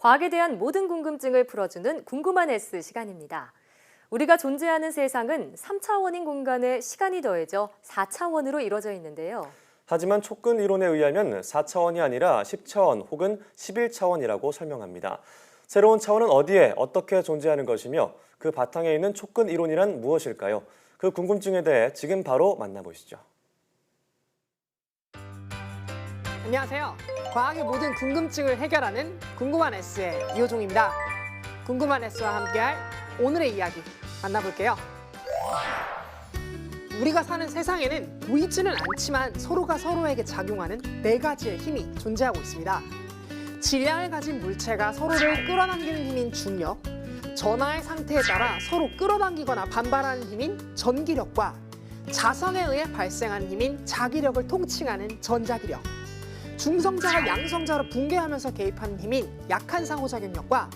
과학에 대한 모든 궁금증을 풀어주는 궁금한 S 시간입니다. 우리가 존재하는 세상은 3차원인 공간에 시간이 더해져 4차원으로 이루어져 있는데요. 하지만 촉근 이론에 의하면 4차원이 아니라 10차원 혹은 11차원이라고 설명합니다. 새로운 차원은 어디에 어떻게 존재하는 것이며 그 바탕에 있는 촉근 이론이란 무엇일까요? 그 궁금증에 대해 지금 바로 만나보시죠. 안녕하세요. 과학의 모든 궁금증을 해결하는 궁금한 S의 이호종입니다. 궁금한 S와 함께할 오늘의 이야기 만나볼게요. 우리가 사는 세상에는 보이지는 않지만 서로가 서로에게 작용하는 4가지의 힘이 존재하고 있습니다. 질량을 가진 물체가 서로를 끌어당기는 힘인 중력, 전하의 상태에 따라 서로 끌어당기거나 반발하는 힘인 전기력과 자성에 의해 발생하는 힘인 자기력을 통칭하는 전자기력, 중성자가 양성자로 붕괴하면서 개입하는 힘인 약한 상호작용력과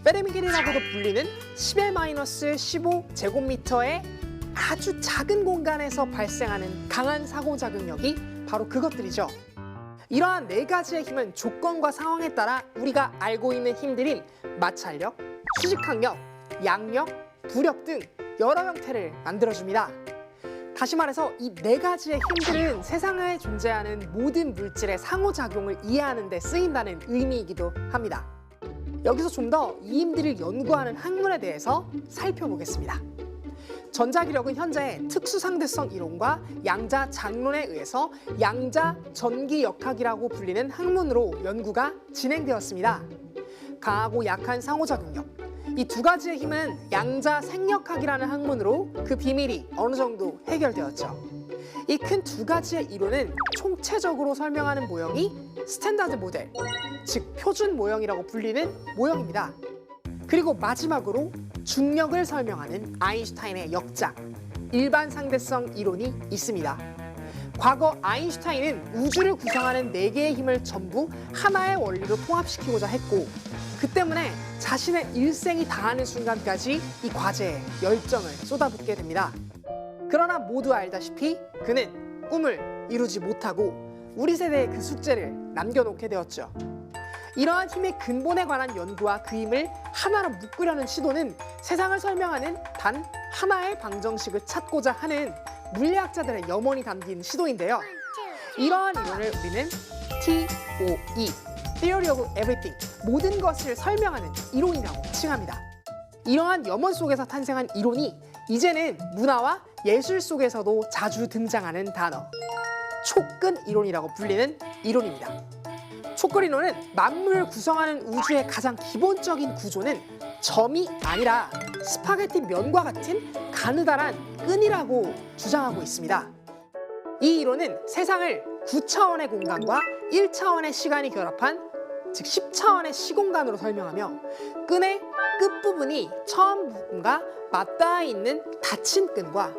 페르미길이라고도 불리는 10-15 제곱미터의 아주 작은 공간에서 발생하는 강한 상호작용력이 바로 그것들이죠. 이러한 4가지의 힘은 조건과 상황에 따라 우리가 알고 있는 힘들인 마찰력, 수직항력, 양력, 부력 등 여러 형태를 만들어줍니다. 다시 말해서 이 4가지의 힘들은 세상에 존재하는 모든 물질의 상호작용을 이해하는 데 쓰인다는 의미이기도 합니다. 여기서 좀 더 이 힘들을 연구하는 학문에 대해서 살펴보겠습니다. 전자기력은 현재 특수상대성 이론과 양자장론에 의해서 양자전기역학이라고 불리는 학문으로 연구가 진행되었습니다. 강하고 약한 상호작용력, 이 2가지의 힘은 양자생력학이라는 학문으로 그 비밀이 어느 정도 해결되었죠. 이 큰 2가지의 이론은 총체적으로 설명하는 모형이 스탠다드 모델, 즉 표준 모형이라고 불리는 모형입니다. 그리고 마지막으로 중력을 설명하는 아인슈타인의 역작, 일반 상대성 이론이 있습니다. 과거 아인슈타인은 우주를 구성하는 4개의 힘을 전부 하나의 원리로 통합시키고자 했고, 그 때문에 자신의 일생이 다하는 순간까지 이 과제에 열정을 쏟아붓게 됩니다. 그러나 모두 알다시피 그는 꿈을 이루지 못하고 우리 세대에 그 숙제를 남겨놓게 되었죠. 이러한 힘의 근본에 관한 연구와 그 힘을 하나로 묶으려는 시도는 세상을 설명하는 단 하나의 방정식을 찾고자 하는 물리학자들의 염원이 담긴 시도인데요. 이러한 이론을 우리는 TOE, Theory of Everything, 모든 것을 설명하는 이론이라고 칭합니다. 이러한 염원 속에서 탄생한 이론이 이제는 문화와 예술 속에서도 자주 등장하는 단어, 촉근 이론이라고 불리는 이론입니다. 촉근 이론은 만물을 구성하는 우주의 가장 기본적인 구조는 점이 아니라 스파게티 면과 같은 가느다란 끈이라고 주장하고 있습니다. 이 이론은 세상을 9차원의 공간과 1차원의 시간이 결합한, 즉 10차원의 시공간으로 설명하며 끈의 끝부분이 처음 부분과 맞닿아 있는 닫힌 끈과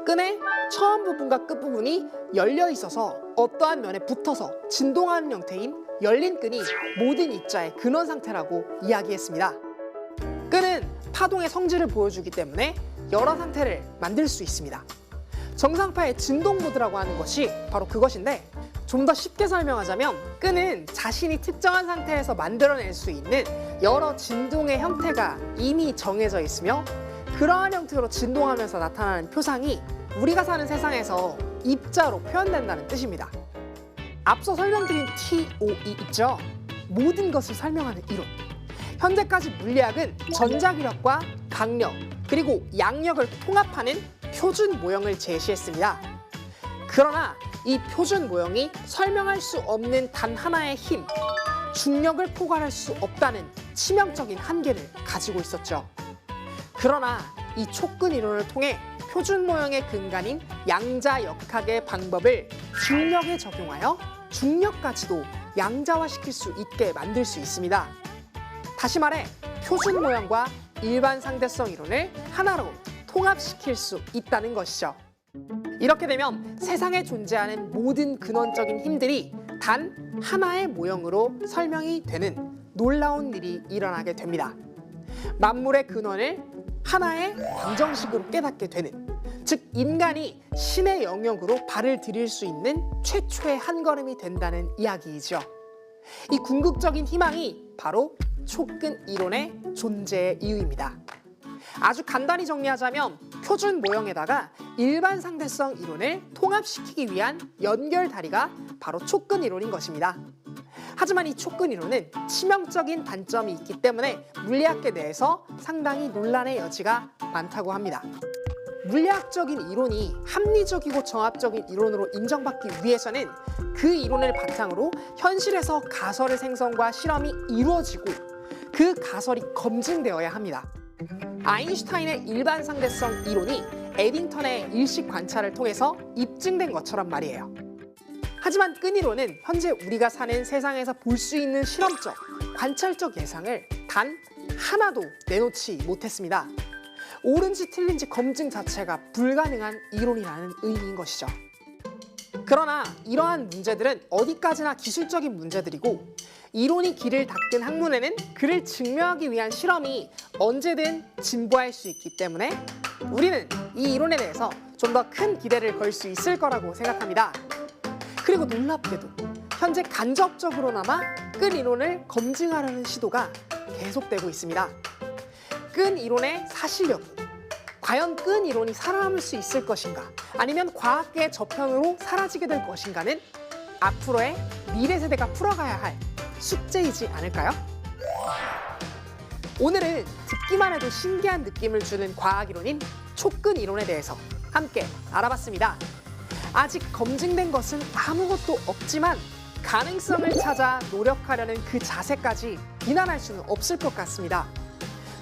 끈의 처음 부분과 끝부분이 열려 있어서 어떠한 면에 붙어서 진동하는 형태인 열린 끈이 모든 입자의 근원 상태라고 이야기했습니다. 끈은 파동의 성질을 보여주기 때문에 여러 상태를 만들 수 있습니다. 정상파의 진동 모드라고 하는 것이 바로 그것인데, 좀 더 쉽게 설명하자면 끈은 자신이 특정한 상태에서 만들어낼 수 있는 여러 진동의 형태가 이미 정해져 있으며 그러한 형태로 진동하면서 나타나는 표상이 우리가 사는 세상에서 입자로 표현된다는 뜻입니다. 앞서 설명드린 TOE 있죠? 모든 것을 설명하는 이론. 현재까지 물리학은 전자기력과 강력, 그리고 양력을 통합하는 표준 모형을 제시했습니다. 그러나 이 표준 모형이 설명할 수 없는 단 하나의 힘, 중력을 포괄할 수 없다는 치명적인 한계를 가지고 있었죠. 그러나 이 촉근 이론을 통해 표준 모형의 근간인 양자역학의 방법을 중력에 적용하여 중력까지도 양자화시킬 수 있게 만들 수 있습니다. 다시 말해 표준 모형과 일반 상대성 이론을 하나로 통합시킬 수 있다는 것이죠. 이렇게 되면 세상에 존재하는 모든 근원적인 힘들이 단 하나의 모형으로 설명이 되는 놀라운 일이 일어나게 됩니다. 만물의 근원을 하나의 방정식으로 깨닫게 되는, 즉 인간이 신의 영역으로 발을 들일 수 있는 최초의 한 걸음이 된다는 이야기이죠. 이 궁극적인 희망이 바로 촉근 이론의 존재의 이유입니다. 아주 간단히 정리하자면 표준 모형에다가 일반 상대성 이론을 통합시키기 위한 연결 다리가 바로 촉근 이론인 것입니다. 하지만 이 촉근 이론은 치명적인 단점이 있기 때문에 물리학계 내에서 상당히 논란의 여지가 많다고 합니다. 물리학적인 이론이 합리적이고 정합적인 이론으로 인정받기 위해서는 그 이론을 바탕으로 현실에서 가설의 생성과 실험이 이루어지고 그 가설이 검증되어야 합니다. 아인슈타인의 일반 상대성 이론이 에딩턴의 일식 관찰을 통해서 입증된 것처럼 말이에요. 하지만 끈 이론은 현재 우리가 사는 세상에서 볼 수 있는 실험적, 관찰적 예상을 단 하나도 내놓지 못했습니다. 옳은지 틀린지 검증 자체가 불가능한 이론이라는 의미인 것이죠. 그러나 이러한 문제들은 어디까지나 기술적인 문제들이고 이론이 길을 닦은 학문에는 그를 증명하기 위한 실험이 언제든 진보할 수 있기 때문에 우리는 이 이론에 대해서 좀 더 큰 기대를 걸 수 있을 거라고 생각합니다. 그리고 놀랍게도 현재 간접적으로나마 끈 이론을 검증하려는 시도가 계속되고 있습니다. 끈 이론의 사실력이 과연 끈 이론이 살아남을 수 있을 것인가 아니면 과학계의 저편으로 사라지게 될 것인가는 앞으로의 미래 세대가 풀어가야 할 숙제이지 않을까요? 오늘은 듣기만 해도 신기한 느낌을 주는 과학 이론인 촉근 이론에 대해서 함께 알아봤습니다. 아직 검증된 것은 아무것도 없지만 가능성을 찾아 노력하려는 그 자세까지 비난할 수는 없을 것 같습니다.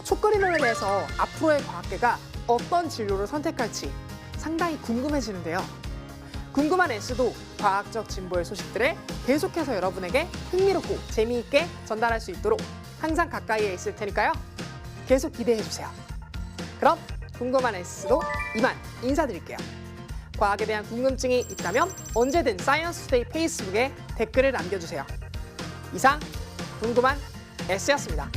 촉근 이론에 대해서 앞으로의 과학계가 어떤 진로를 선택할지 상당히 궁금해지는데요. 궁금한 S도 과학적 진보의 소식들을 계속해서 여러분에게 흥미롭고 재미있게 전달할 수 있도록 항상 가까이에 있을 테니까요. 계속 기대해주세요. 그럼 궁금한 S도 이만 인사드릴게요. 과학에 대한 궁금증이 있다면 언제든 사이언스 투데이 페이스북에 댓글을 남겨주세요. 이상 궁금한 S였습니다.